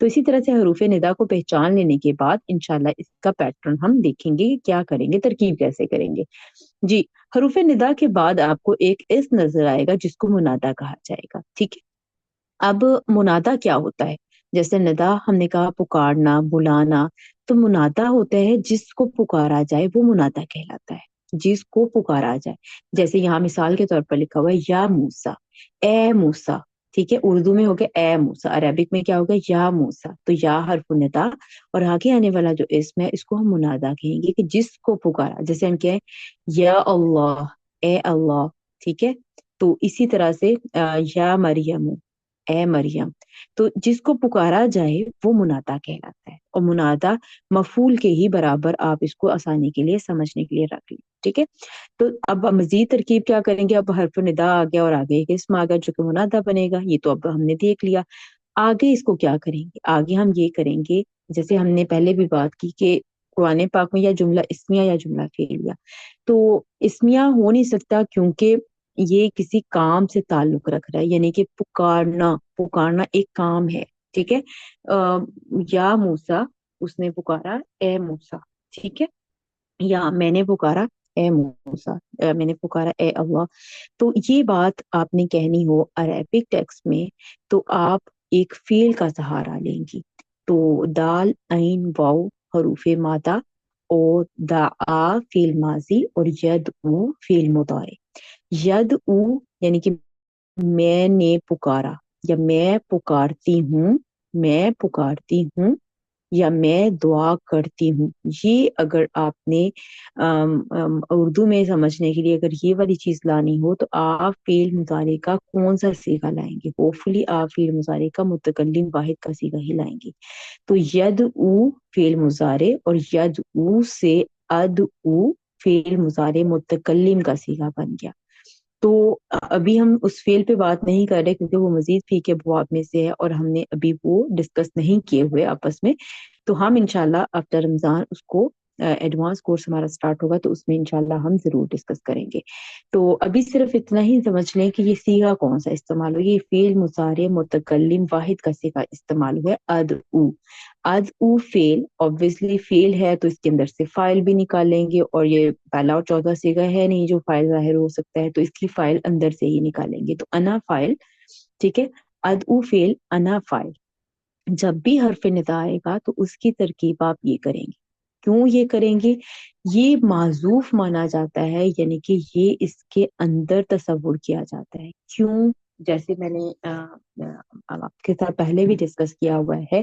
تو اسی طرح سے حروف ندا کو پہچان لینے کے بعد انشاءاللہ اس کا پیٹرن ہم دیکھیں گے کہ کیا کریں گے, ترکیب کیسے کریں گے. جی, حروف ندا کے بعد آپ کو ایک اس نظر آئے گا جس کو منادا کہا جائے گا. ٹھیک ہے, اب منادا کیا ہوتا ہے؟ جیسے ندا ہم نے کہا پکارنا, بلانا, تو منادا ہوتا ہے جس کو پکارا جائے وہ منادا کہلاتا ہے, جس کو پکارا جائے. جیسے یہاں مثال کے طور پر لکھا ہوا ہے یا موسیٰ, اے موسیٰ. ٹھیک ہے, اردو میں ہوگا اے موسیٰ, عربک میں کیا ہوگا یا موسیٰ. تو یا حرف ندا اور آگے آنے والا جو اسم ہے اس کو ہم منادا کہیں گے کہ جس کو پکارا. جیسے ہم کہیں یا اللہ, اے اللہ. ٹھیک ہے, تو اسی طرح سے یا مریم, اے مریم. تو جس کو پکارا جائے وہ منادا کہلاتا ہے, اور منادا مفعول کے ہی برابر آپ اس کو آسانی کے لیے سمجھنے کے لیے رکھ لیں. ٹھیک ہے, تو اب مزید ترکیب کیا کریں گے؟ اب حرف ندا آ گیا اور آگے ایک اسم آ گیا جو کہ منادا بنے گا, یہ تو اب ہم نے دیکھ لیا. آگے اس کو کیا کریں گے؟ آگے ہم یہ کریں گے جیسے ہم نے پہلے بھی بات کی کہ قرآن پاک میں یا جملہ اسمیہ یا جملہ فعلیہ, تو اسمیہ ہو نہیں سکتا کیونکہ یہ کسی کام سے تعلق رکھ رہا ہے, یعنی کہ پکارنا, پکارنا ایک کام ہے. ٹھیک ہے, یا موسیٰ, اس نے پکارا اے موسیٰ. ٹھیک ہے, یا میں نے پکارا اے موسیٰ, میں نے پکارا اے اللہ. تو یہ بات آپ نے کہنی ہو عربک ٹیکسٹ میں تو آپ ایک فعل کا سہارا لیں گی. تو دال عین واو حروف مادہ, اور دعا فعل ماضی, اور یدعو فعل مضارع. یدعو یعنی کہ میں نے پکارا, یا میں پکارتی ہوں, میں پکارتی ہوں, یا میں دعا کرتی ہوں. یہ اگر آپ نے اردو میں سمجھنے کے لیے اگر یہ والی چیز لانی ہو تو آپ فعل مضارع کا کون سا صیغہ لائیں گے؟ ہوپفلی آپ فعل مضارع کا متکلم واحد کا صیغہ ہی لائیں گے. تو یدعو فعل مضارع, اور یدعو سے ادعو فعل مضارع متکلم کا صیغہ بن گیا. تو ابھی ہم اس فعل پہ بات نہیں کر رہے کیونکہ وہ مزید فی کے ابواب میں سے ہے اور ہم نے ابھی وہ ڈسکس نہیں کیے ہوئے آپس میں. تو ہم انشاءاللہ آفٹر رمضان اس کو ایڈوانس کورس ہمارا سٹارٹ ہوگا تو اس میں انشاءاللہ ہم ضرور ڈسکس کریں گے. تو ابھی صرف اتنا ہی سمجھ لیں کہ یہ صیغہ کون سا استعمال ہو, یہ فعل مضارع متکلم واحد کا صیغہ استعمال ہوا ہے ادعو. ادعو فعل obviously فعل ہے تو اس کے اندر سے فاعل بھی نکال لیں گے, اور یہ پہلا اور چوتھا صیغہ ہے نہیں جو فاعل ظاہر ہو سکتا ہے, تو اس کی فاعل اندر سے ہی نکالیں گے. تو انا فاعل, ٹھیک ہے, ادعو فعل, انا فاعل. جب بھی حرف ندا آئے گا تو اس کی ترکیب آپ یہ کریں گے. کیوں یہ کریں گے؟ یہ معذوف مانا جاتا ہے, یعنی کہ یہ اس کے اندر تصور کیا جاتا ہے. کیوں؟ جیسے میں نے آپ کے ساتھ پہلے بھی ڈسکس کیا ہوا ہے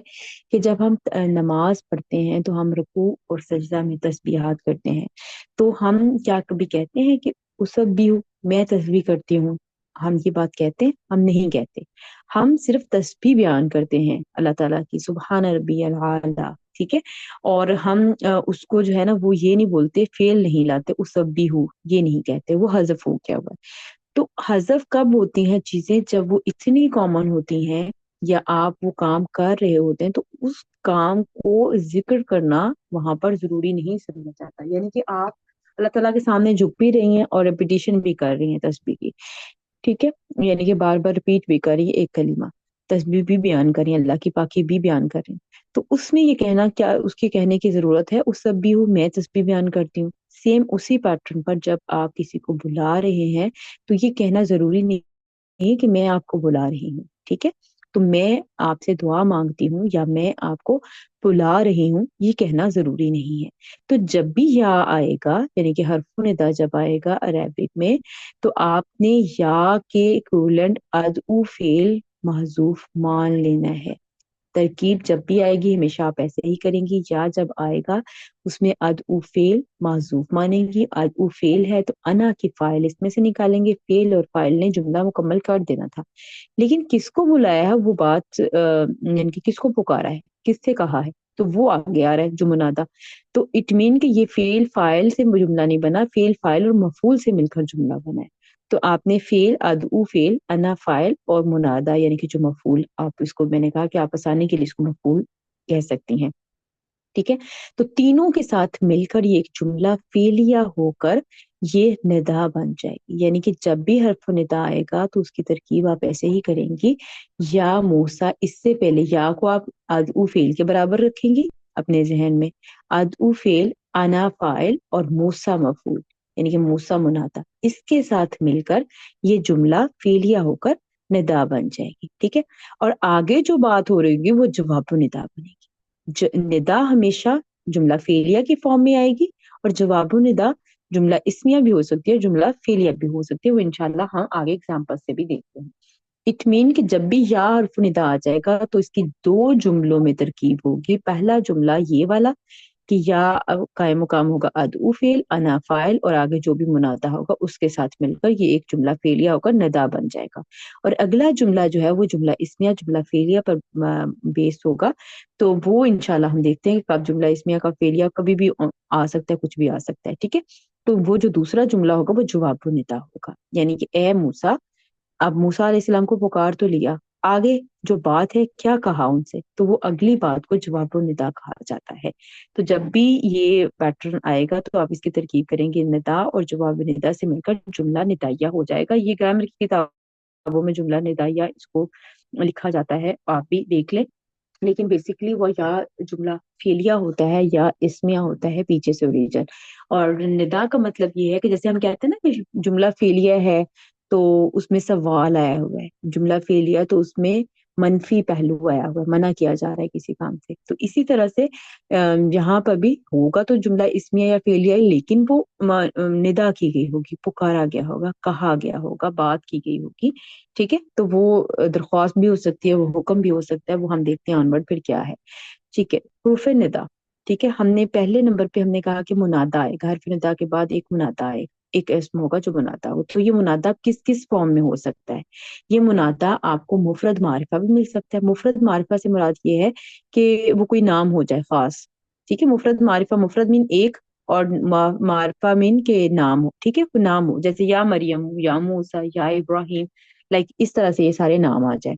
کہ جب ہم نماز پڑھتے ہیں تو ہم رکوع اور سجدہ میں تسبیحات کرتے ہیں, تو ہم کیا کبھی کہتے ہیں کہ اسبح, میں تسبیح کرتی ہوں؟ ہم یہ بات کہتے ہیں؟ ہم نہیں کہتے. ہم صرف تسبیح بیان کرتے ہیں اللہ تعالیٰ کی, سبحان ربی العالی. ٹھیک ہے, اور ہم اس کو جو ہے نا وہ یہ نہیں بولتے, فعل نہیں لاتے, اسبح یہ نہیں کہتے, وہ حذف ہو گیا ہوا ہے. تو حذف کب ہوتی ہیں چیزیں؟ جب وہ اتنی کامن ہوتی ہیں یا آپ وہ کام کر رہے ہوتے ہیں تو اس کام کو ذکر کرنا وہاں پر ضروری نہیں سمجھا جاتا. یعنی کہ آپ اللہ تعالیٰ کے سامنے جھک بھی رہی ہیں اور ریپیٹیشن بھی کر رہی ہیں تسبیح کی. ٹھیک ہے, یعنی کہ بار بار ریپیٹ بھی کر رہی ہے ایک کلمہ, تسبیح بھی بیان کر رہی ہیں, اللہ کی پاکی بھی بیان کر رہی ہیں. تو اس میں یہ کہنا کیا, اس کے کہنے کی ضرورت ہے اسبح میں تسبیح بیان کرتی ہوں. سیم اسی پیٹرن پر جب آپ کسی کو بلا رہے ہیں تو یہ کہنا ضروری نہیں کہ میں آپ کو بلا رہی ہوں. ٹھیک ہے, تو میں آپ سے دعا مانگتی ہوں یا میں آپ کو بلا رہی ہوں, یہ کہنا ضروری نہیں ہے. تو جب بھی یا آئے گا, یعنی کہ حرف ندا جب آئے گا عربک میں, تو آپ نے یا کے ایکویولنٹ ادعو فعل محذوف مان لینا ہے. ترکیب جب بھی آئے گی ہمیشہ آپ ایسے ہی کریں گی. یا جب آئے گا اس میں ادعو فعل محذوف مانیں گی. ادعو فعل ہے تو انا کی فاعل اس میں سے نکالیں گے, فعل اور فاعل نے جملہ مکمل کر دینا تھا. لیکن کس کو بلایا ہے وہ بات, یعنی کہ کس کو پکارا ہے, کس سے کہا ہے, تو وہ آگے آ رہا ہے جو منادا. تو اٹ مین کہ یہ فعل فاعل سے جملہ نہیں بنا, فعل فاعل اور مفعول سے مل کر جملہ بنا ہے. تو آپ نے فعل, ادعو فعل, انا فاعل اور منادا یعنی کہ جو مفعول, آپ اس کو, میں نے کہا کہ آپ آسانی کے لیے اس کو مفعول کہہ سکتی ہیں. ٹھیک ہے, تو تینوں کے ساتھ مل کر یہ ایک جملہ فعلیہ ہو کر یہ ندا بن جائے گی. یعنی کہ جب بھی حرف ندا آئے گا تو اس کی ترکیب آپ ایسے ہی کریں گی. یا موسیٰ، اس سے پہلے یا کو آپ ادعو فعل کے برابر رکھیں گی اپنے ذہن میں. ادعو فعل، انا فاعل اور موسیٰ مفعول، یعنی کہ موسیٰ منادا، اس کے ساتھ مل کر یہ جملہ فعلیہ ہو کر ندا بن جائے گی. ٹھیک ہے. اور آگے جو بات ہو رہی ہوگی وہ جواب ندا بنے گی. ندا ہمیشہ جملہ فعلیہ کی فارم میں آئے گی، اور جواب ندا جملہ اسمیہ بھی ہو سکتی ہے، جملہ فعلیہ بھی ہو سکتی ہے. وہ انشاءاللہ ہم آگے اگزامپل سے بھی دیکھتے ہیں. اٹ مین کہ جب بھی یا حرف ندا آ جائے گا تو اس کی دو جملوں میں ترکیب ہوگی. پہلا جملہ یہ والا کہ یا قائم مقام ہوگا ادعو فعل، انا فاعل، اور آگے جو بھی منادا ہوگا اس کے ساتھ مل کر یہ ایک جملہ فعلیہ ہو کر ندا بن جائے گا. اور اگلا جملہ جو ہے وہ جملہ اسمیہ، جملہ فعلیہ پر بیس ہوگا. تو وہ انشاءاللہ ہم دیکھتے ہیں کہ کب جملہ اسمیہ کا فعلیہ کبھی بھی آ سکتا ہے، کچھ بھی آ سکتا ہے. ٹھیک ہے. تو وہ جو دوسرا جملہ ہوگا وہ جواب ندا ہوگا. یعنی کہ اے موسیٰ، اب موسیٰ علیہ السلام کو پکار تو لیا، آگے جو بات ہے کیا کہا ان سے، تو وہ اگلی بات کو جواب ندا کہا جاتا ہے. تو جب بھی یہ پیٹرن آئے گا تو آپ اس کی ترکیب کریں گے ندا اور جواب ندا سے مل کر جملہ ندائیہ ہو جائے گا. یہ گرامر کی کتابوں میں جملہ ندائیہ اس کو لکھا جاتا ہے، آپ بھی دیکھ لیں. لیکن بیسیکلی وہ یا جملہ فعلیہ ہوتا ہے یا اسمیہ ہوتا ہے پیچھے سے اوریجن. اور ندا کا مطلب یہ ہے کہ جیسے ہم کہتے ہیں نا کہ جملہ فعلیہ ہے تو اس میں سوال آیا ہوا ہے، جملہ فعلیہ تو اس میں منفی پہلو آیا ہوا ہے، منع کیا جا رہا ہے کسی کام سے. تو اسی طرح سے یہاں پر بھی ہوگا تو جملہ اسمیہ یا فعلیہ، لیکن وہ ندا کی گئی ہوگی، پکارا گیا ہوگا، کہا گیا ہوگا، بات کی گئی ہوگی. ٹھیک ہے. تو وہ درخواست بھی ہو سکتی ہے، وہ حکم بھی ہو سکتا ہے، وہ ہم دیکھتے ہیں آنورڈ پھر کیا ہے. ٹھیک ہے. حروف ندا. ٹھیک ہے. ہم نے پہلے نمبر پہ ہم نے کہا کہ منادا آئے گا، حرف ندا کے بعد ایک منادا آئے گا، ایک اسم ہوگا جو منادا ہو. تو یہ منادا کس کس فارم میں ہو سکتا ہے؟ یہ منادا آپ کو مفرد معرفہ بھی مل سکتا ہے. مفرد معرفہ سے مراد یہ ہے کہ وہ کوئی نام ہو جائے خاص. ٹھیک ہے. مفرد معرفہ، مفرد مین ایک، اور معرفہ مین کے نام ہو. ٹھیک ہے. کوئی نام ہو جیسے یا مریم، یا موسیٰ، یا ابراہیم، لائک اس طرح سے یہ سارے نام آ جائیں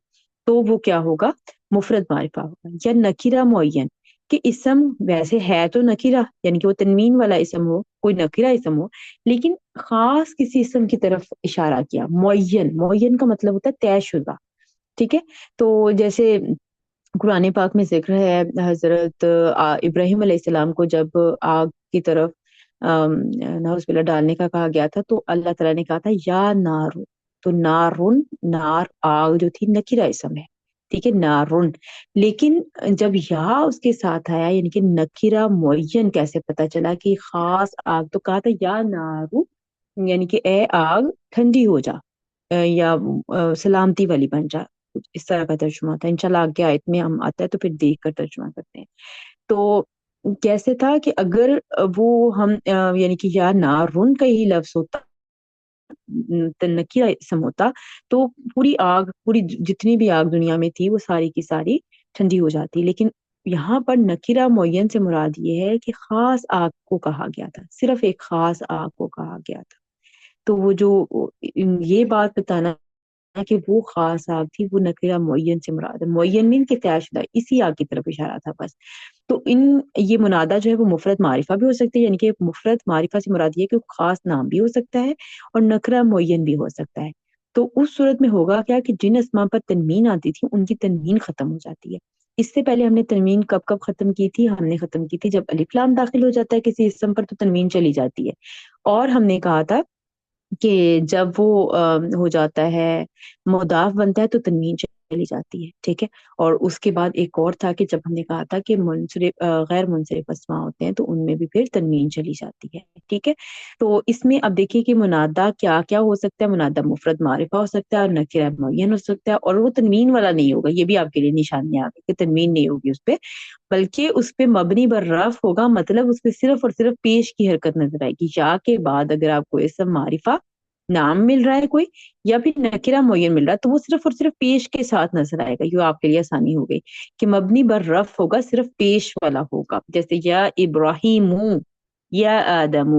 تو وہ کیا ہوگا؟ مفرد معرفہ ہوگا. یا نکیرہ معین، کہ اسم ویسے ہے تو نکیرہ، یعنی کہ وہ تنوین والا اسم ہو، کوئی نکیرہ اسم ہو، لیکن خاص کسی اسم کی طرف اشارہ کیا. معین، معین کا مطلب ہوتا ہے طے شدہ. ٹھیک ہے. تو جیسے قرآن پاک میں ذکر ہے حضرت ابراہیم علیہ السلام کو جب آگ کی طرف نعوذ باللہ ڈالنے کا کہا گیا تھا تو اللہ تعالیٰ نے کہا تھا یا نارو. تو نارن، نار آگ جو تھی نکیرہ اسم ہے. ٹھیک ہے. نارن. لیکن جب یا اس کے ساتھ آیا یعنی کہ نکیرہ معین کیسے پتا چلا کہ خاص آگ، تو کہا تھا یا نارو، یعنی کہ اے آگ ٹھنڈی ہو جا، یا سلامتی والی بن جا. اس طرح کا ترجمہ تھا. انشاءاللہ آگے آیت میں ہم آتا ہے تو پھر دیکھ کر ترجمہ کرتے ہیں. تو کیسے تھا کہ اگر وہ ہم یعنی کہ یا نارن کا ہی لفظ ہوتا، نکیرہ اسم ہوتا، تو پوری آگ، پوری جتنی بھی آگ دنیا میں تھی وہ ساری کی ساری ٹھنڈی ہو جاتی. لیکن یہاں پر نکیرہ معین سے مراد یہ ہے کہ خاص آگ کو کہا گیا تھا، صرف ایک خاص آگ کو کہا گیا تھا. تو وہ جو یہ بات بتانا کہ وہ خاص آگ تھی وہ نکیرہ معین سے مراد ہے. معین مین کے طے شدہ، اسی آگ کی طرف اشارہ تھا بس. تو یہ منادا جو ہے وہ مفرد معرفہ بھی ہو سکتے ہیں، یعنی کہ مفرد معرفہ سے مراد یہ کہ خاص نام بھی ہو سکتا ہے اور نکرہ معین بھی ہو سکتا ہے. تو اس صورت میں ہوگا کیا کہ جن اسماء پر تنوین آتی تھی ان کی تنوین ختم ہو جاتی ہے. اس سے پہلے ہم نے تنوین کب کب ختم کی تھی؟ ہم نے ختم کی تھی جب الف لام داخل ہو جاتا ہے کسی اسم پر تو تنوین چلی جاتی ہے. اور ہم نے کہا تھا کہ جب وہ ہو جاتا ہے مضاف بنتا ہے تو تنوین چلی جاتی ہے. ٹھیک ہے. اور اس کے بعد ایک اور تھا کہ جب ہم نے کہا تھا کہ منصرف غیر منصرف اسماء ہوتے ہیں تو ان میں بھی پھر تنوین چلی جاتی ہے. ٹھیک ہے. تو اس میں اب دیکھیے کہ منادا کیا کیا ہو سکتا ہے. منادا مفرد معرفہ ہو سکتا ہے اور نکرہ معین ہو سکتا ہے، اور وہ تنوین والا نہیں ہوگا. یہ بھی آپ کے لیے نشانی آ گئی کہ تنوین نہیں ہوگی اس پہ، بلکہ اس پہ مبنی بر رفع ہوگا. مطلب اس پہ صرف اور صرف پیش کی حرکت نظر آئے گی. یا کے بعد اگر آپ کو اسم معرفہ نام مل رہا ہے کوئی یا پھر نکرہ معین مل رہا ہے تو وہ صرف اور صرف پیش کے ساتھ نظر آئے گا. یہ آپ کے لیے آسانی ہو گئی کہ مبنی بر رفع ہوگا، صرف پیش والا ہوگا. جیسے یا ابراہیم، یا آدم،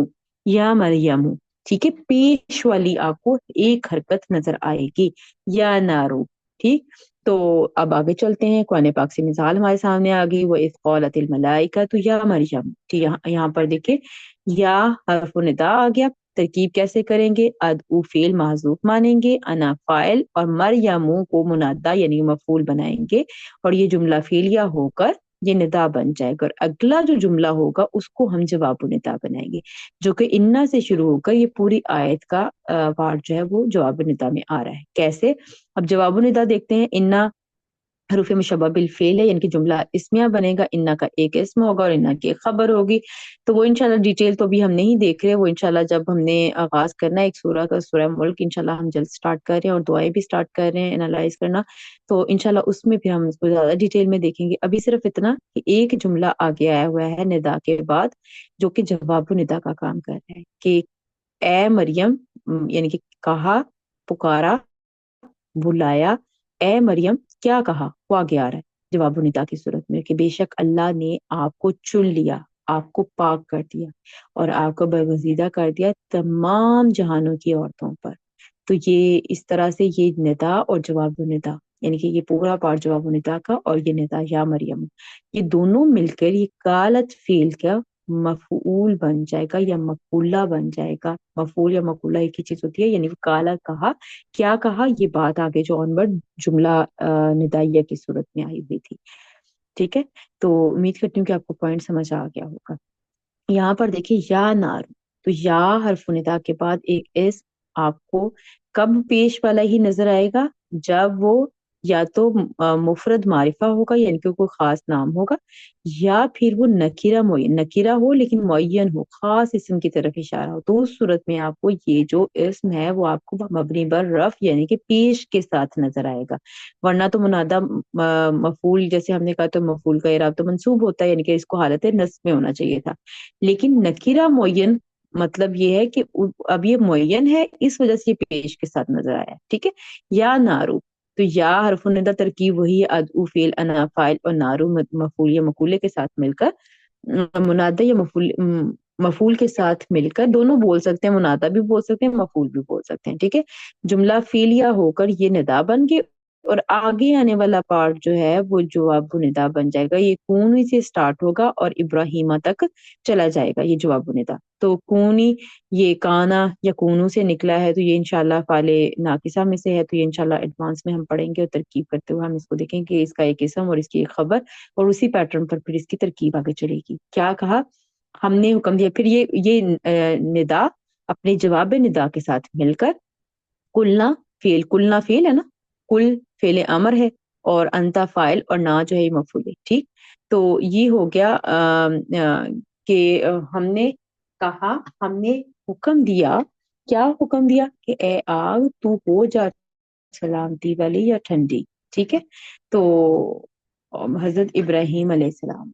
یا مریم. ٹھیک ہے. پیش والی آپ کو ایک حرکت نظر آئے گی. یا نارو. ٹھیک. تو اب آگے چلتے ہیں. قرآن پاک سے مثال ہمارے سامنے آ گئی. وَإِذْ قَالَتِ الْمَلَائِكَةُ يَا مَرْيَمُ. یہاں پر دیکھیں یا حرف ندا آ گیا. ترکیب کیسے کریں گے؟ ادعو فعل محذوف مانیں گے، انا فاعل اور مریم کو منادہ یعنی مفعول بنائیں گے، اور یہ جملہ فعلیہ ہو کر یہ ندا بن جائے گا، اور اگلا جو جملہ ہوگا اس کو ہم جواب ندا بنائیں گے، جو کہ انا سے شروع ہو کر یہ پوری آیت کا پارٹ جو ہے وہ جواب ندا میں آ رہا ہے۔ کیسے؟ اب جواب ندا دیکھتے ہیں۔ انا حروف مشبہ بالفعل ہے، یعنی کہ جملہ اسمیہ بنے گا، انا کا ایک اسم ہوگا اور انا کی ایک خبر ہوگی، تو وہ انشاءاللہ ڈیٹیل تو بھی ہم نہیں دیکھ رہے، وہ انشاءاللہ جب ہم نے آغاز کرنا ہے ایک سورہ کا، سورہ ملک انشاءاللہ ہم جلد سٹارٹ کر رہے ہیں اور دعائیں بھی سٹارٹ کر رہے ہیں انالائز کرنا، تو انشاءاللہ اس میں پھر ہم اس کو زیادہ ڈیٹیل میں دیکھیں گے۔ ابھی صرف اتنا کہ ایک جملہ آگے آیا ہوا ہے ندا کے بعد جو کہ جواب ندا کا کام کر رہا ہے کہ اے مریم، یعنی کہ کہا، پکارا، بلایا، اے مریم کیا کہا، وہ آگے آ رہا ہے جواب ندا کی صورت میں کہ بے شک اللہ نے آپ کو چن لیا، آپ کو پاک کر دیا اور آپ کو برگزیدہ کر دیا تمام جہانوں کی عورتوں پر۔ تو یہ اس طرح سے یہ ندا اور جواب ندا، یعنی کہ یہ پورا پارٹ جواب ندا کا اور یہ ندا یا مریم، یہ دونوں مل کر یہ قالت فعل کا مفعول بن جائے گا یا مقولہ بن جائے گا۔ مفعول یا مقولہ ایک ہی چیز ہوتی ہے، یعنی قالا کہا، کیا کہا، یہ بات آگے جو آنورڈ جملہ ندائیہ کی صورت میں آئی ہوئی تھی۔ ٹھیک ہے، تو امید کرتی ہوں کہ آپ کو پوائنٹ سمجھ آ گیا ہوگا۔ یہاں پر دیکھیں یا نار، تو یا حرف ندا کے بعد ایک اس آپ کو کب پیش والا ہی نظر آئے گا؟ جب وہ یا تو مفرد معرفہ ہوگا یعنی کہ کوئی خاص نام ہوگا، یا پھر وہ نکیرہ ہو لیکن معین ہو، خاص اسم کی طرف اشارہ ہو، تو اس صورت میں آپ کو یہ جو اسم ہے وہ آپ کو مبنی بر رفع یعنی کہ پیش کے ساتھ نظر آئے گا، ورنہ تو منادہ مفعول جیسے ہم نے کہا تو مفعول کا اعراب تو منصوب ہوتا ہے، یعنی کہ اس کو حالت نصب میں ہونا چاہیے تھا، لیکن نکیرہ معین مطلب یہ ہے کہ اب یہ معین ہے اس وجہ سے یہ پیش کے ساتھ نظر آیا۔ ٹھیک ہے، یا نارو، تو یا حرف ندا ترکیب وہی ہے، ادعو فعل، انا فاعل اور نارو مفعول یا مقولے کے ساتھ مل کر منادہ یا مفعول کے ساتھ مل کر دونوں بول سکتے ہیں، منادہ بھی بول سکتے ہیں، مفعول بھی بول سکتے ہیں۔ ٹھیک ہے، جملہ فعلیہ ہو کر یہ ندا بن گئے اور آگے آنے والا پارٹ جو ہے وہ جواب ندا بن جائے گا، یہ کونی سے سٹارٹ ہوگا اور ابراہیمہ تک چلا جائے گا یہ جواب ندا۔ تو کونی یہ کانا یا کونو سے نکلا ہے، تو یہ انشاءاللہ فعل ناقصہ میں سے ہے، تو یہ انشاءاللہ ایڈوانس میں ہم پڑھیں گے اور ترکیب کرتے ہوئے ہم اس کو دیکھیں گے کہ اس کا ایک اسم اور اس کی ایک خبر، اور اسی پیٹرن پر پھر اس کی ترکیب آگے چلے گی۔ کیا کہا؟ ہم نے حکم دیا، پھر یہ ندا اپنے جواب ندا کے ساتھ مل کر کلنا فعل ہے نا، کل فعل امر ہے اور انتا فاعل اور نا جو ہے مفعول ہے۔ ٹھیک، تو یہ ہو گیا کہ ہم نے کہا، ہم نے حکم دیا، کیا حکم دیا کہ اے آگ تو ہو جا سلامتی والی یا ٹھنڈی۔ ٹھیک ہے، تو حضرت ابراہیم علیہ السلام،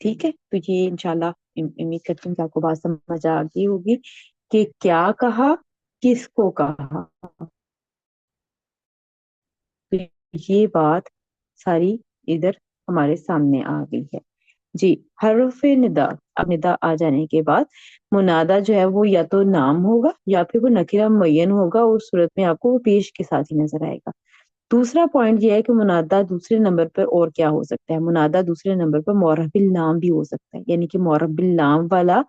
ٹھیک ہے، تو یہ انشاءاللہ امید کرتی ہوں کہ آپ کو بات سمجھ آ گئی ہوگی کہ کیا کہا، کس کو کہا، تو یہ بات ساری ادھر ہمارے سامنے آ گئی ہے۔ جی، حرف ندا، اب ندا آ جانے کے بعد منادہ جو ہے وہ یا تو نام ہوگا یا پھر وہ نکرہ معین ہوگا، اس صورت میں آپ کو وہ پیش کے ساتھ ہی نظر آئے گا۔ دوسرا پوائنٹ یہ ہے کہ منادہ دوسرے نمبر پر اور کیا ہو سکتا ہے؟ منادہ دوسرے نمبر پر معرب باللام بھی ہو سکتا ہے، یعنی کہ معرب باللام والا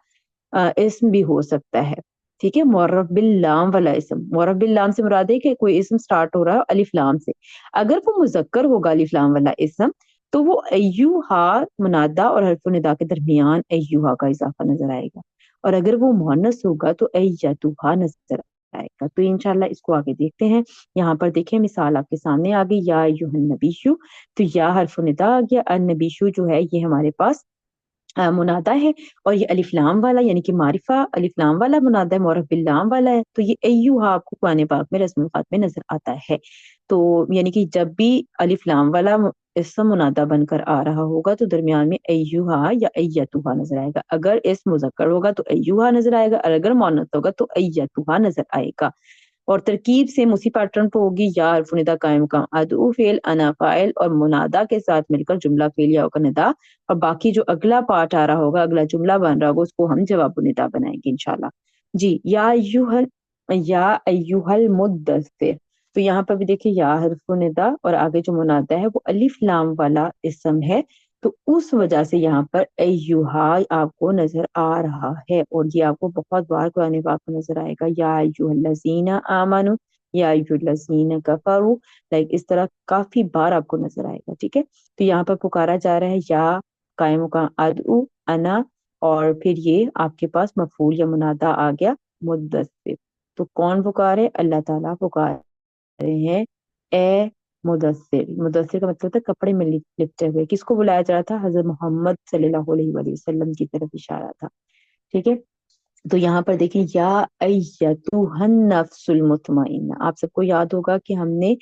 اسم بھی ہو سکتا ہے۔ ٹھیک ہے، معرب باللام والا اسم، معرب باللام سے مراد ہے کہ کوئی اسم سٹارٹ ہو رہا ہے الف لام سے، اگر وہ مذکر ہوگا الف لام والا اسم تو وہ ایوہا منادہ اور حرف ندا کے درمیان ایوہا کا اضافہ نظر آئے گا، اور اگر وہ مؤنث ہوگا تو ایتوہا نظر آئے گا۔ تو انشاءاللہ اس کو آگے دیکھتے ہیں۔ یہاں پر دیکھیں مثال آپ کے سامنے آ گئی، یا ایوہ النبیشو، تو یا حرف ندا آ گیا، النبیشو جو ہے یہ ہمارے پاس منادہ ہے اور یہ الف لام والا یعنی کہ معرفہ الف لام والا منادہ ہے، معرف باللام والا ہے، تو یہ ایوہا آپ کو قرآن پاک میں رسم الخط میں نظر آتا ہے۔ تو یعنی کہ جب بھی الف لام والا اسم منادہ بن کر آ رہا ہوگا تو درمیان میں ایوہا یا ایتوہا نظر آئے گا، اگر اسم مذکر ہوگا تو ایوہا نظر آئے گا، اور اگر مؤنث ہوگا تو ایتوہا نظر آئے گا۔ اور ترکیب سے اسی پیٹرن پہ ہوگی، یا حرف ندا قائم مقام ادعو فعل، انا فاعل اور منادہ کے ساتھ مل کر جملہ فعلیہ کا ندا، اور باقی جو اگلا پارٹ آ رہا ہوگا، اگلا جملہ بن رہا ہوگا، اس کو ہم جواب ندا بنائیں گے انشاءاللہ۔ جی، یا ایوہل المدثر، تو یہاں پر بھی دیکھیں یا حرف ندا اور آگے جو منادہ ہے وہ الف لام والا اسم ہے، تو اس وجہ سے یہاں پر ایوہا آپ کو نظر آ رہا ہے، اور یہ آپ کو بہت بار قرآن پاک میں نظر آئے گا، یا ایوہ الذین آمنو، یا ایوہ الذین کفروا، لائک اس طرح کافی بار آپ کو نظر آئے گا، ٹھیک ہے۔ تو یہاں پر پکارا جا رہا ہے یا قائم مقام ادعو انا، اور پھر یہ آپ کے پاس مفعول یا منادہ آ گیا مدثر۔ تو کون پکارے؟ اللہ تعالیٰ پکار رہے ہیں اے مدثر۔ مدثر کا مطلب ہوتا ہے کپڑے میں لپٹے ہوئے۔ کس کو بلایا جا رہا تھا؟ حضرت محمد صلی اللہ علیہ وآلہ وسلم کی طرف اشارہ تھا، ٹھیک ہے۔ تو یہاں پر دیکھیں یا ایتھا النفس المطمئنہ، آپ سب کو یاد ہوگا کہ ہم نے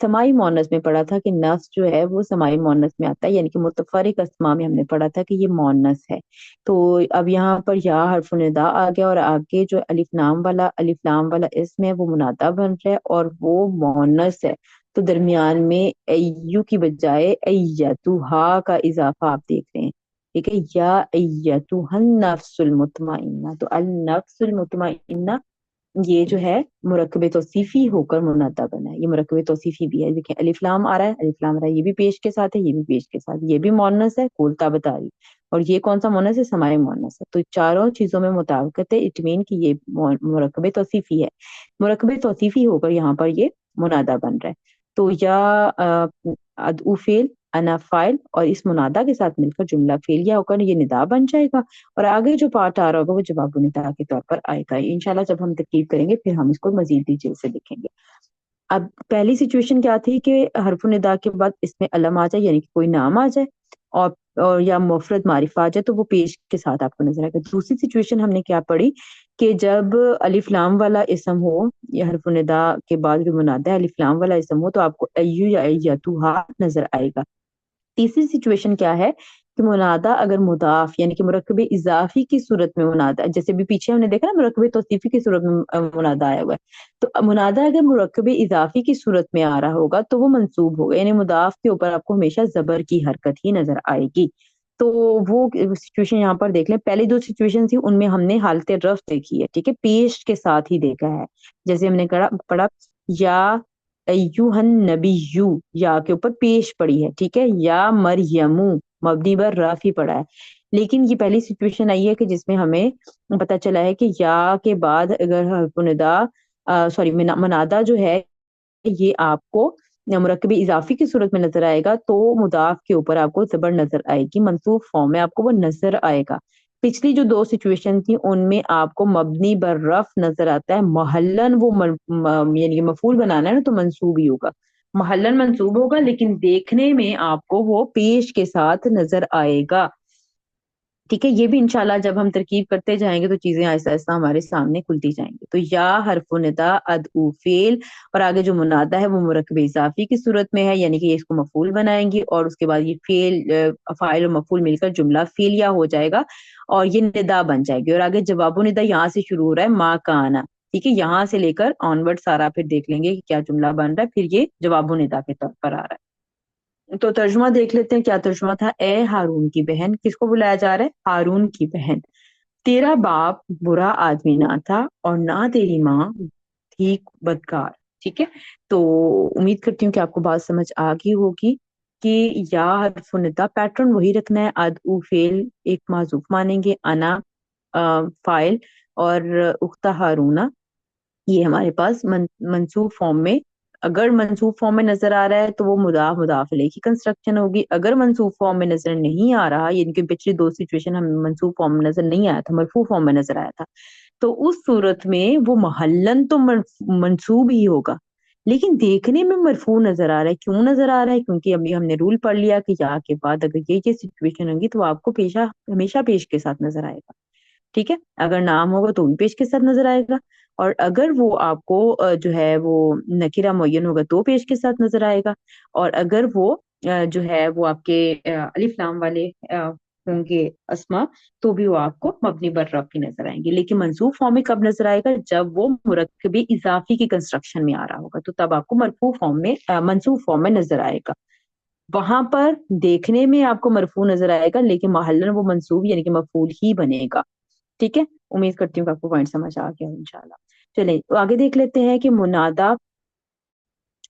سمائی مونس میں پڑھا تھا کہ نفس جو ہے وہ سمائی مونس میں آتا ہے، یعنی کہ متفرق اسماء میں ہم نے پڑھا تھا کہ یہ مونس ہے۔ تو اب یہاں پر یا حرف ندا آ گیا، اور آگے جو الف لام والا اسم ہے وہ منادہ بن رہا ہے اور وہ مونس ہے، تو درمیان میں ایو کی بجائے ایتھا کا اضافہ آپ دیکھ رہے ہیں، ٹھیک ہے۔ یا ایتھا النفس المطمئنہ، تو النفس المطمئنہ یہ جو ہے مرکب توصیفی ہو کر منادہ بنا ہے، یہ مرکب توصیفی بھی ہے، دیکھیں الف لام آ رہا ہے، الف لام آ رہا ہے، یہ بھی پیش کے ساتھ ہے، یہ بھی پیش کے ساتھ، یہ بھی مونس ہے کولتا بتاری، اور یہ کون سا مونس ہے؟ سماعی مونس ہے۔ تو چاروں چیزوں میں مطابقت ہے، اٹ مین کہ یہ مرکب توصیفی ہے، مرکب توصیفی ہو کر یہاں پر یہ منادہ بن رہا ہے۔ تو یا ادعو فعل، انا فاعل، اور اس منادہ کے ساتھ مل کر جملہ فعلیہ ہو کر یہ ندا بن جائے گا، اور آگے جو پارٹ آ رہا ہوگا وہ جواب النداء کے طور پر آئے گا۔ انشاءاللہ جب ہم ترکیب کریں گے پھر ہم اس کو مزید ڈیٹیل سے لکھیں گے۔ اب پہلی سچویشن کیا تھی کہ حرف النداء کے بعد اس میں علم آ جائے، یعنی کہ کوئی نام آ جائے، اور یا مفرد معرفہ آ جائے، تو وہ پیش کے ساتھ آپ کو نظر آئے گا۔ دوسری سچویشن ہم نے کیا پڑھی کہ جب الف لام والا اسم ہو، یا حرف النداء کے بعد جو منادہ ہے الف لام والا اسم ہو، تو آپ کو ایو یا ایتھا نظر آئے گا۔ تیسری سچویشن کیا ہے کہ منادہ اگر مضاف یعنی کہ مرکب اضافی کی صورت میں منادہ، جیسے بھی پیچھے ہم نے دیکھا نا مرکب توصیفی کی صورت میں منادہ آیا ہوا ہے، تو منادہ اگر مرکب اضافی کی صورت میں آ رہا ہوگا تو وہ منصوب ہوگا، یعنی مضاف کے اوپر آپ کو ہمیشہ زبر کی حرکت ہی نظر آئے گی۔ تو وہ سچویشن یہاں پر دیکھ لیں، پہلی دو سچویشن تھی ان میں ہم نے حالت رفع دیکھی ہے، ٹھیک ہے، پیش کے ساتھ ہی دیکھا ہے، جیسے ہم نے پڑھا یا ایوہ النبیو، یا کے اوپر پیش پڑی ہے، ٹھیک ہے، یا مریمو مبنی بر رفع پڑا ہے۔ لیکن یہ پہلی سچویشن آئی ہے کہ جس میں ہمیں پتہ چلا ہے کہ یا کے بعد اگر حرف ندا منادہ جو ہے یہ آپ کو مرکب اضافی کی صورت میں نظر آئے گا، تو مضاف کے اوپر آپ کو زبر نظر آئے گی، منصوب فارم میں آپ کو وہ نظر آئے گا۔ پچھلی جو دو سچویشن تھی ان میں آپ کو مبنی بر رفع نظر آتا ہے، محلن وہ یعنی کہ مفعول بنانا ہے نا، تو منصوب ہی ہوگا، محلن منصوب ہوگا، لیکن دیکھنے میں آپ کو وہ پیش کے ساتھ نظر آئے گا، ٹھیک ہے۔ یہ بھی انشاءاللہ جب ہم ترکیب کرتے جائیں گے تو چیزیں آہستہ آہستہ ہمارے سامنے کھلتی جائیں گی۔ تو یا حرف ندا ادعو فعل، اور آگے جو منادہ ہے وہ مرکب اضافی کی صورت میں ہے، یعنی کہ یہ اس کو مفعول بنائیں گی، اور اس کے بعد یہ فعل فاعل اور مفعول مل کر جملہ فعلیہ ہو جائے گا، اور یہ ندا بن جائے گی، اور آگے جواب ندا یہاں سے شروع ہو رہا ہے ما کانا، ٹھیک ہے، یہاں سے لے کر آن ورڈ سارا پھر دیکھ لیں گے کہ کیا جملہ بن رہا ہے، پھر یہ جواب ندا کے طور پر آ رہا ہے۔ تو ترجمہ دیکھ لیتے ہیں، کیا ترجمہ تھا؟ اے ہارون کی بہن، کس کو بلایا جا رہا ہے؟ ہارون کی بہن، تیرا باپ برا آدمی نہ تھا اور نہ تیری ماں تھی بدکار، ٹھیک ہے۔ تو امید کرتی ہوں کہ آپ کو بات سمجھ آ گئی ہوگی کہ یا حرف ندا پیٹرن وہی رکھنا ہے، ادعو فعل ایک معذوف مانیں گے، انا فاعل، اور اختہ ہارونا یہ ہمارے پاس منصوب فارم میں، اگر منصوب فارم میں نظر آ رہا ہے تو وہ مضاف مضاف الیہ کی کنسٹرکشن ہوگی، اگر منصوب فارم میں نظر نہیں آ رہا، یعنی کہ پچھلی دو سچویشن ہمیں منصوب فارم میں نظر نہیں آیا تھا، مرفوع فارم میں نظر آیا تھا، تو اس صورت میں وہ محلن تو منصوب ہی ہوگا، لیکن دیکھنے میں مرفوع نظر آ رہا ہے۔ کیوں نظر آ رہا ہے؟ کیونکہ ابھی ہم نے رول پڑھ لیا کہ یا کے بعد اگر یہ سچویشن ہوگی تو آپ کو ہمیشہ پیش کے ساتھ نظر آئے گا، ٹھیک ہے، اگر نام ہوگا تو بھی پیش کے ساتھ نظر آئے گا، اور اگر وہ آپ کو جو ہے وہ نکرہ معین ہوگا تو پیش کے ساتھ نظر آئے گا، اور اگر وہ جو ہے وہ آپ کے الف لام والے ہوں گے اسما، تو بھی وہ آپ کو مبنی بر رفع نظر آئیں گے، لیکن منصوب فارم میں کب نظر آئے گا؟ جب وہ مرکب اضافی کی کنسٹرکشن میں آ رہا ہوگا، تو تب آپ کو مرفوع فارم میں منصوب فارم میں نظر آئے گا، وہاں پر دیکھنے میں آپ کو مرفوع نظر آئے گا، لیکن محلن وہ منصوب یعنی کہ مفعول ہی بنے گا، ٹھیک ہے۔ امید کرتی ہوں کہ آپ کو پوائنٹ سمجھ آ گیا انشاءاللہ۔ چلیں تو آگے دیکھ لیتے ہیں کہ منادہ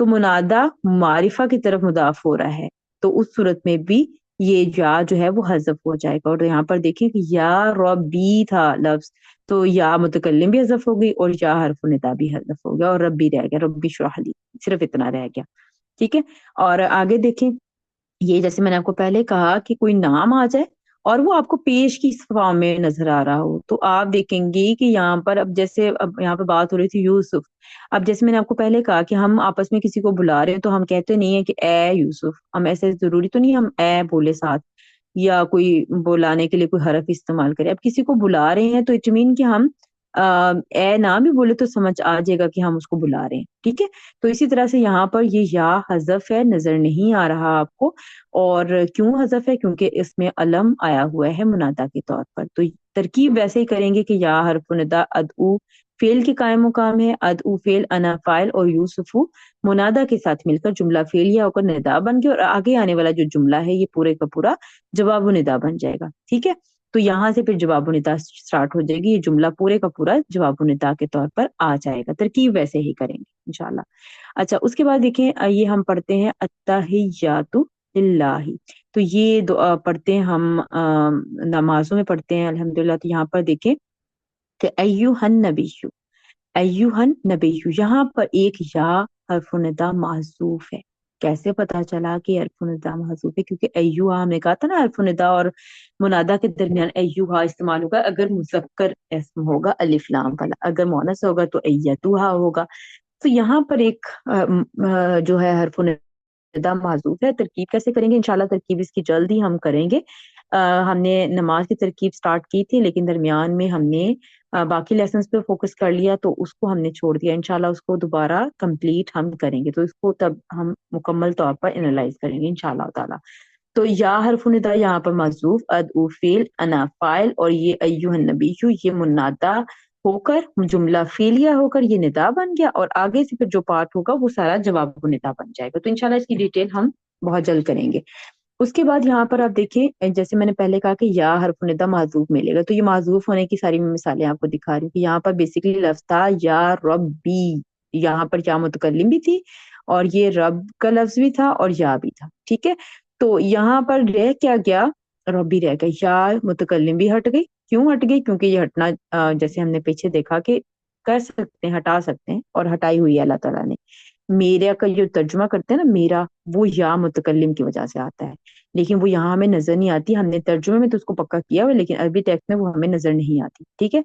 تو منادہ معرفہ کی طرف مضاف ہو رہا ہے، تو اس صورت میں بھی یہ یا جو ہے وہ حذف ہو جائے گا. اور یہاں پر دیکھیں کہ یا ربی تھا لفظ، تو یا متکلم بھی حذف ہو گئی اور یا حرف ندا بھی حذف ہو گیا اور ربی رہ گیا، ربی اشرح لی، صرف اتنا رہ گیا. ٹھیک ہے. اور آگے دیکھیں، یہ جیسے میں نے آپ کو پہلے کہا کہ کوئی نام آ جائے اور وہ آپ کو پیش کی فارم میں نظر آ رہا ہو، تو آپ دیکھیں گے کہ یہاں پر اب جیسے اب یہاں پہ بات ہو رہی تھی یوسف. اب جیسے میں نے آپ کو پہلے کہا کہ ہم آپس میں کسی کو بلا رہے ہیں تو ہم کہتے نہیں ہیں کہ اے یوسف، ہم ایسے ضروری تو نہیں ہم اے بولے ساتھ یا کوئی بلانے کے لیے کوئی حرف استعمال کرے. اب کسی کو بلا رہے ہیں تو اٹ مین کہ ہم اے نہ بھی بولے تو سمجھ آ جائے گا کہ ہم اس کو بلا رہے ہیں. ٹھیک ہے. تو اسی طرح سے یہاں پر یہ یا حذف ہے، نظر نہیں آ رہا آپ کو. اور کیوں حذف ہے؟ کیونکہ اس میں علم آیا ہوا ہے منادہ کے طور پر. تو ترکیب ویسے ہی کریں گے کہ یا حرف ندا ادعو فعل کے قائم مقام ہے، ادعو فعل، انا فاعل اور یوسف منادہ کے ساتھ مل کر جملہ فعلیہ ہو کر ندا بن گیا، اور آگے آنے والا جو جملہ ہے یہ پورے کا پورا جواب و ندا بن جائے گا. ٹھیک ہے. تو یہاں سے پھر جواب و ندا سٹارٹ ہو جائے گی، یہ جملہ پورے کا پورا جواب و ندا کے طور پر آ جائے گا. ترکیب ویسے ہی کریں گے انشاءاللہ. اچھا، اس کے بعد دیکھیں یہ ہم پڑھتے ہیں التحیات للہ. تو یہ دعا پڑھتے ہیں ہم نمازوں میں پڑھتے ہیں الحمدللہ. تو یہاں پر دیکھیں کہ ایوہن نبی، ایوہن نبی، یہاں پر ایک یا حرف ندا محذوف ہے. کیسے پتا چلا کہ حرف ندا محذوف ہے؟ کیونکہ ایوہا ہم نے کہا تھا نا حرف ندا اور منادہ کے درمیان ایوہا استعمال ہوگا اگر مذکر اسم ہوگا الف لام والا، اگر مؤنث ہوگا تو ایتوہا ہوگا. تو یہاں پر ایک جو ہے حرف ندا معذوف ہے. ترکیب کیسے کریں گے؟ انشاءاللہ ترکیب اس کی جلد ہی ہم کریں گے. ہم نے نماز کی ترکیب سٹارٹ کی تھی لیکن درمیان میں ہم نے باقی لیسنز پہ فوکس کر لیا تو اس کو ہم نے چھوڑ دیا. انشاءاللہ اس کو دوبارہ کمپلیٹ ہم کریں گے، تو اس کو تب ہم مکمل طور پر انالائز کریں گے انشاءاللہ تعالی. تو یا حرف ندا یہاں پر معذوف، ادعو فعل، انا فاعل اور یہ ایھا النبی یہ منادہ ہو کر جملہ فعلیہ ہو کر یہ ندا بن گیا، اور آگے سے پھر جو پارٹ ہوگا وہ سارا جواب و ندا بن جائے گا. تو انشاءاللہ اس کی ڈیٹیل ہم بہت جلد کریں گے. اس کے بعد یہاں پر آپ دیکھیں جیسے میں نے پہلے کہا کہ یا حرف ندا معذوف ملے گا، تو یہ معذوف ہونے کی ساری مثالیں آپ کو دکھا رہی ہوں کہ یہاں پر بیسیکلی لفظ تھا یا ربی، یہاں پر یا متکلم بھی تھی اور یہ رب کا لفظ بھی تھا اور یا بھی تھا. ٹھیک ہے. تو یہاں پر رہ کیا گیا؟ ربی رہ گیا. یا متکلم بھی ہٹ گئی. کیوں ہٹ گئی؟ کیونکہ یہ ہٹنا جیسے ہم نے پیچھے دیکھا کہ کر سکتے ہیں، ہٹا سکتے ہیں، اور ہٹائی ہوئی ہے اللہ تعالیٰ نے. میرا کا جو ترجمہ کرتے ہیں نا میرا، وہ یا متکلم کی وجہ سے آتا ہے، لیکن وہ یہاں ہمیں نظر نہیں آتی. ہم نے ترجمے میں تو اس کو پکا کیا ہوا لیکن عربی ٹیکسٹ میں وہ ہمیں نظر نہیں آتی. ٹھیک ہے.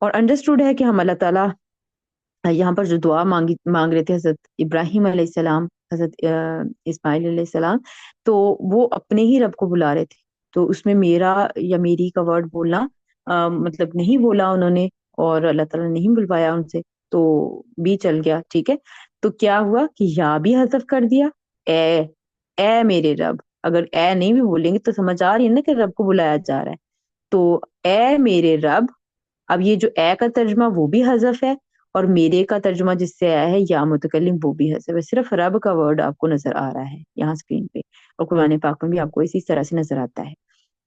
اور انڈرسٹوڈ ہے کہ ہم اللہ تعالیٰ یہاں پر جو دعا مانگ رہے تھے حضرت ابراہیم علیہ السلام، حضرت اسماعیل علیہ السلام، تو وہ اپنے ہی رب کو بلا رہے تھے. تو اس میں میرا یا میری کا ورڈ بولنا مطلب نہیں بولا انہوں نے، اور اللہ تعالیٰ نے نہیں بلوایا ان سے، تو بھی چل گیا. ٹھیک ہے. تو کیا ہوا کہ یا بھی حذف کر دیا. اے میرے رب، اگر اے نہیں بھی بولیں گے تو سمجھ آ رہی ہے نا کہ رب کو بلایا جا رہا ہے. تو اے میرے رب، اب یہ جو اے کا ترجمہ وہ بھی حذف ہے، اور میرے کا ترجمہ جس سے آیا ہے یا متکلم وہ بھی حذف ہے. صرف رب کا ورڈ آپ کو نظر آ رہا ہے یہاں اسکرین پہ، اور قرآن پاک میں بھی آپ کو اسی طرح سے نظر آتا ہے.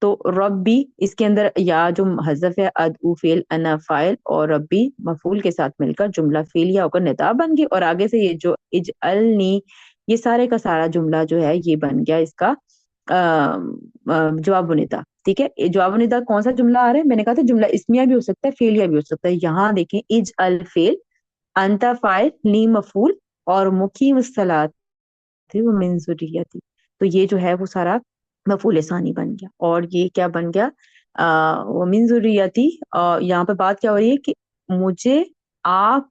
تو رب بھی اس کے اندر یا جو حذف ہے ادعو فعل، انا فاعل اور ربی مفعول کے ساتھ مل کر جملہ فعلیہ ہو کر ندا بن گئی، اور آگے سے یہ جو اجعلنی، یہ سارے کا سارا جملہ جو ہے یہ بن گیا اس کا جواب و ندا. ٹھیک ہے. جواب و ندا کون سا جملہ آ رہا ہے؟ میں نے کہا تھا جملہ اسمیہ بھی ہو سکتا ہے، فعلیہ بھی ہو سکتا ہے. یہاں دیکھیں اجعل فعل، انت فاعل، نی مفعول اور مقیم الصلاۃ ومن ذریتی، تو یہ جو ہے وہ سارا مفعول ثانی بن گیا. اور یہ کیا بن گیا؟ ومن ذریتی. یہاں پہ بات کیا ہو رہی ہے کہ مجھے آپ،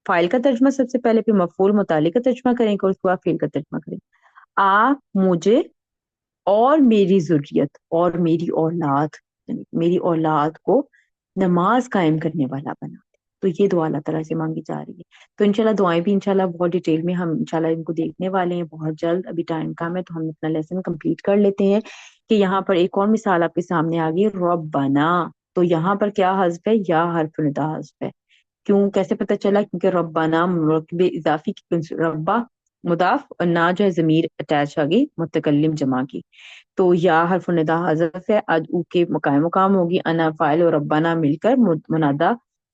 فاعل کا ترجمہ سب سے پہلے، پھر مفعول متعلق کا ترجمہ کریں گے اور اس کے بعد فعل کا ترجمہ کریں گے. آپ مجھے اور میری ذریت اور میری اولاد، یعنی میری اولاد کو نماز قائم کرنے والا بنا دے. تو یہ دعا اللہ تعالیٰ سے مانگی جا رہی ہے. تو انشاءاللہ دعائیں بھی انشاءاللہ بہت ڈیٹیل میں ہم انشاءاللہ ان کو دیکھنے والے ہیں بہت جلد. ابھی ٹائم کم ہے تو ہم اپنا لیسن کمپلیٹ کر لیتے ہیں. کہ یہاں پر ایک اور مثال آپ کے سامنے آ گئی، ربنا. تو یہاں پر کیا حذف ہے؟ یا حرف ندا حذف ہے. کیوں؟ کیسے پتہ چلا؟ کیونکہ ربنا مرکب اضافی کی، ربا مضاف اور نہ جو ہے ضمیر اٹیچ آ گئی متکلم جمع کی. تو یا حرف ندا حذف ہے، ادعو کے مقام ہوگی، انا فاعل اور ربنا مل کر منادہ